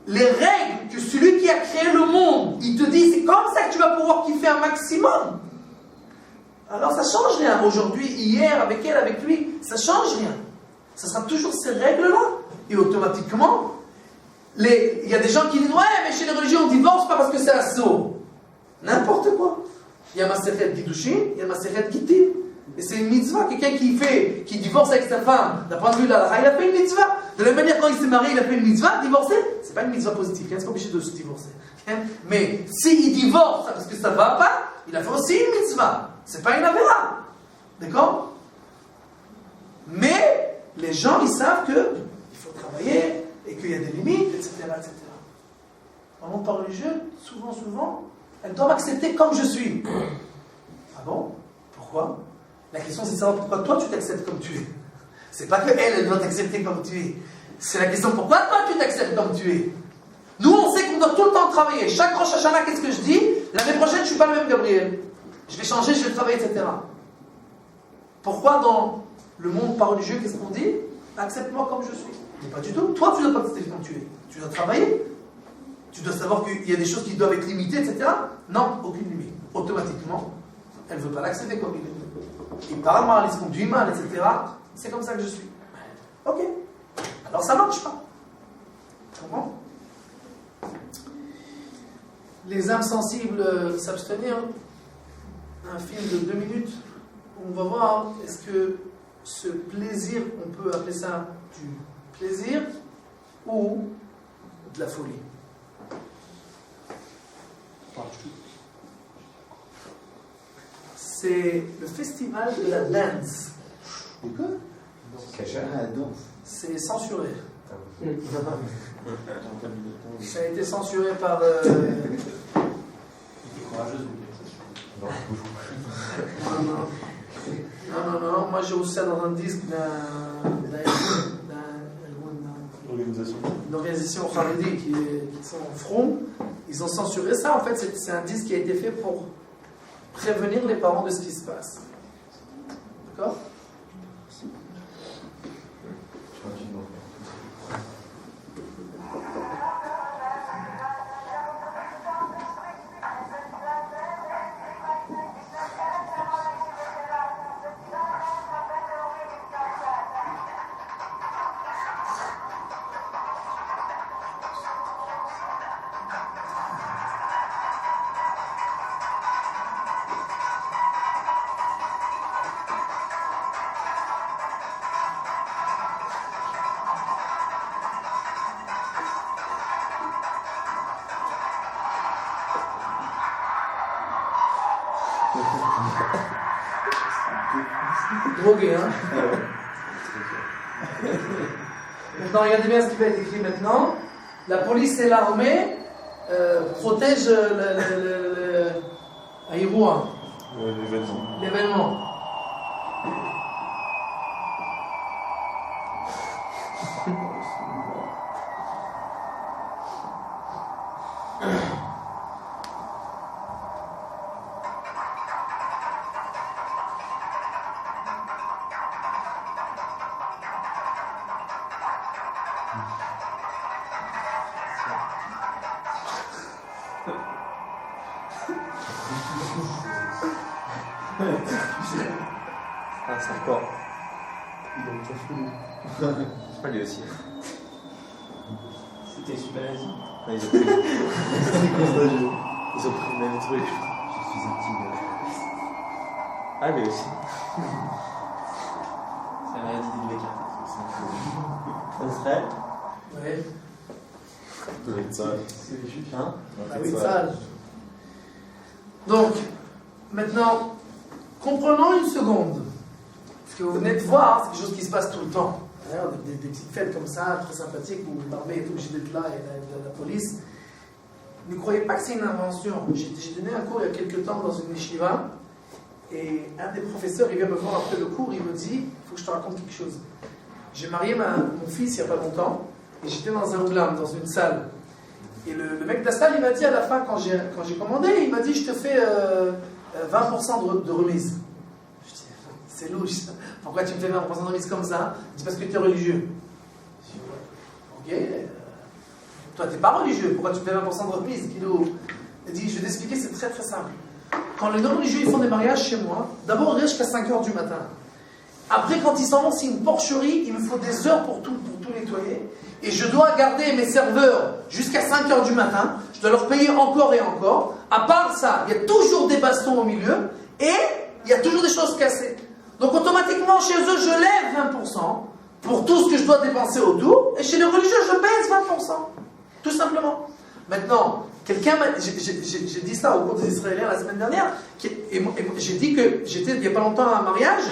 les règles que celui qui a créé le monde, il te dit c'est comme ça que tu vas pouvoir kiffer un maximum. Alors ça ne change rien. Aujourd'hui, hier, avec elle, avec lui, ça ne change rien. Ça sera toujours ces règles-là. Et automatiquement, il y a des gens qui disent ouais, mais chez les religions, on divorce pas parce que c'est assaut. N'importe quoi. Il y a Maseret Gidushin, il y a Maseret Gittin. Et c'est une mitzvah. Quelqu'un qui divorce avec sa femme, d'un point de vue de la il a fait une mitzvah. De la même manière, quand il s'est marié, il a fait une mitzvah. Divorcer, c'est pas une mitzvah positive. Il n'est pas obligé de se divorcer. Mais s'il divorce parce que ça ne va pas, il a fait aussi une mitzvah. C'est pas une avéra. D'accord? Mais les gens, ils savent qu'il faut travailler et qu'il y a des limites, etc. etc. Dans le monde pas religieux, souvent, elles doivent m'accepter comme je suis. Ah bon? Pourquoi? La question c'est de savoir pourquoi toi tu t'acceptes comme tu es. C'est pas que elle doit t'accepter comme tu es. C'est la question pourquoi toi tu t'acceptes comme tu es. Nous on sait qu'on doit tout le temps travailler. Chaque Rosh Hashanah, qu'est-ce que je dis? L'année prochaine je ne suis pas le même Gabriel. Je vais changer, je vais travailler, etc. Pourquoi dans le monde pas religieux, qu'est-ce qu'on dit? Accepte-moi comme je suis. Mais pas du tout. Toi tu ne dois pas t'accepter comme tu es. Tu dois travailler. Tu dois savoir qu'il y a des choses qui doivent être limitées, etc. Non, aucune limite. Automatiquement, elle ne veut pas l'accepter comme il est. Il parle mal, il se conduit mal, etc. C'est comme ça que je suis. Ok. Alors ça ne marche pas. Tu comprends? Les âmes sensibles s'abstenir. Un film de 2 minutes. On va voir, est-ce que ce plaisir, on peut appeler ça du plaisir ou de la folie? C'est le festival de la dance. De quoi? La danse. C'est censuré. Ça a été censuré par... Non. Moi j'ai aussi ça dans un disque d'une organisation Haredi qui sont en front. Ils ont censuré ça. En fait, c'est un disque qui a été fait pour prévenir les parents de ce qui se passe. D'accord? Drogué, hein? Maintenant, regardez bien ce qui va être écrit maintenant. La police et l'armée protègent l'événement. Ah, c'est encore. Je sais pas, lui aussi. C'était super easy. Ah, ils ont pris. Ils ont pris le même truc. Je suis un petit gars. Ah, lui aussi. C'est la maladie des l'écart. Ça serait. Ouais. C'est les chutes. Hein? Ah oui, sage. Donc, maintenant, comprenons une seconde. Ce que vous venez de voir, c'est quelque chose qui se passe tout le temps. D'ailleurs, des petites fêtes comme ça, très sympathiques, où l'armée est obligée d'être là et la police. Ne croyez pas que c'est une invention. J'ai donné un cours il y a quelques temps dans une yeshiva, et un des professeurs, il vient me voir après le cours, il me dit, il faut que je te raconte quelque chose. J'ai marié mon fils il n'y a pas longtemps, et j'étais dans un oulam, dans une salle. Et le mec de la salle, il m'a dit à la fin, quand j'ai commandé, il m'a dit, je te fais 20% de remise. Je dis, c'est louche. Pourquoi tu me fais 20% de remise comme ça? Il dit, parce que tu es religieux. Je dis, ouais. Ok. Toi, tu n'es pas religieux. Pourquoi tu me fais 20% de remise? Il dit, je vais t'expliquer, c'est très très simple. Quand les non-religieux ils font des mariages chez moi, d'abord, ils restent jusqu'à 5h du matin. Après, quand ils s'en vont, c'est une porcherie, il me faut des heures pour tout nettoyer. Et je dois garder mes serveurs jusqu'à 5h du matin. Je dois leur payer encore et encore. À part ça, il y a toujours des bastons au milieu. Et il y a toujours des choses cassées. Donc automatiquement, chez eux, je lève 20% pour tout ce que je dois dépenser autour. Et chez les religieux, je baisse 20%. Tout simplement. Maintenant, quelqu'un m'a... J'ai dit ça au cours des Israéliens la semaine dernière. Et j'ai dit que j'étais il n'y a pas longtemps à un mariage.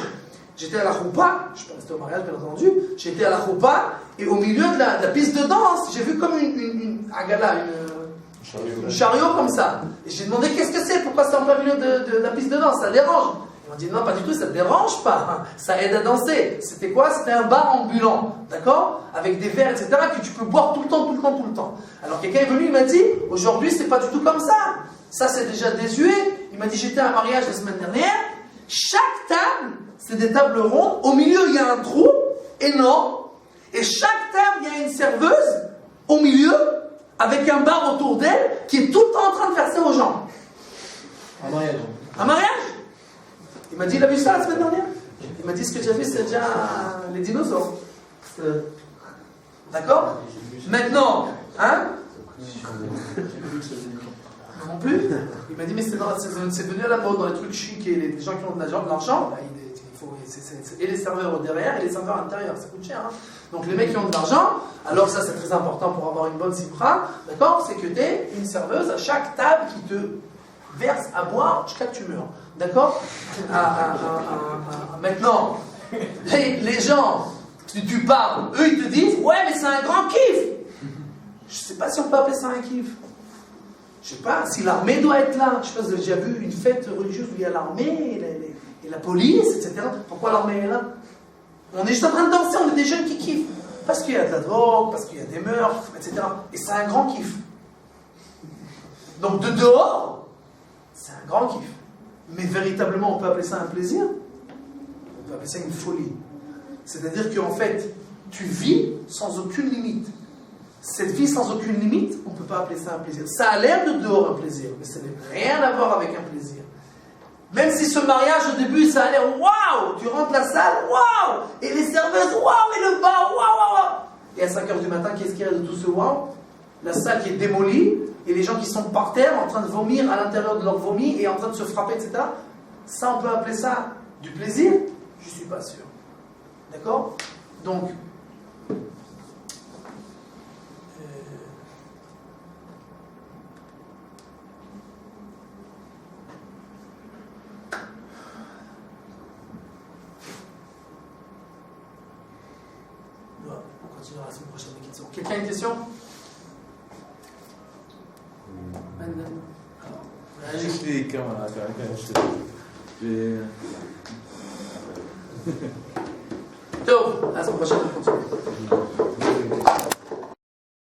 J'étais à la choupa, je ne suis pas resté au mariage bien entendu, j'étais à la choupa, et au milieu de la piste de danse, j'ai vu comme une chariot comme ça. Et j'ai demandé qu'est-ce que c'est, pourquoi c'est en plein milieu de la piste de danse, ça dérange. Ils m'ont dit non, pas du tout, ça ne dérange pas, ça aide à danser. C'était quoi? C'était un bar ambulant, d'accord? Avec des verres, etc., que tu peux boire tout le temps. Alors quelqu'un est venu, il m'a dit, aujourd'hui c'est pas du tout comme ça. Ça c'est déjà désuet. Il m'a dit, j'étais à un mariage la semaine dernière, chaque table, c'est des tables rondes, au milieu il y a un trou énorme, et chaque table il y a une serveuse au milieu, avec un bar autour d'elle, qui est tout le temps en train de faire ça aux gens. Un mariage. Un mariage? Il m'a dit, il a vu ça la semaine dernière? Il m'a dit, ce que j'ai vu, c'est déjà les dinosaures. D'accord? Maintenant, hein? Non plus. Il m'a dit, mais c'est devenu à la mode dans les trucs chics et les gens qui ont de l'argent. Et les serveurs derrière et les serveurs à l'intérieur, ça coûte cher. Hein. Donc les mecs qui ont de l'argent, alors ça c'est très important pour avoir une bonne simra, d'accord? C'est que tu es une serveuse à chaque table qui te verse à boire jusqu'à que tu meurs. D'accord? Maintenant, les gens, tu parles, eux ils te disent, ouais mais c'est un grand kiff. Je sais pas si on peut appeler ça un kiff. Je sais pas si l'armée doit être là. Je sais pas si vous avez déjà vu une fête religieuse où il y a l'armée et la police, etc. Pourquoi l'armée est là? On est juste en train de danser, on est des jeunes qui kiffent. Parce qu'il y a de la drogue, parce qu'il y a des meurtres, etc. Et c'est un grand kiff. Donc de dehors, c'est un grand kiff. Mais véritablement, on peut appeler ça un plaisir? On peut appeler ça une folie. C'est-à-dire qu'en fait, tu vis sans aucune limite. Cette vie sans aucune limite, on ne peut pas appeler ça un plaisir. Ça a l'air de dehors un plaisir, mais ça n'a rien à voir avec un plaisir. Même si ce mariage au début, ça a l'air waouh, tu rentres la salle, waouh, et les serveuses, waouh, et le bar, waouh. Et à 5h du matin, qu'est-ce qu'il y a de tout ce waouh? La salle qui est démolie, et les gens qui sont par terre en train de vomir à l'intérieur de leur vomi et en train de se frapper, etc. Ça, on peut appeler ça du plaisir? Je ne suis pas sûr. D'accord? Donc, on continuera la semaine prochaine avec question. Quelqu'un a une question? יש לי כמה, טוב, אז בבקשה, אנחנו continue.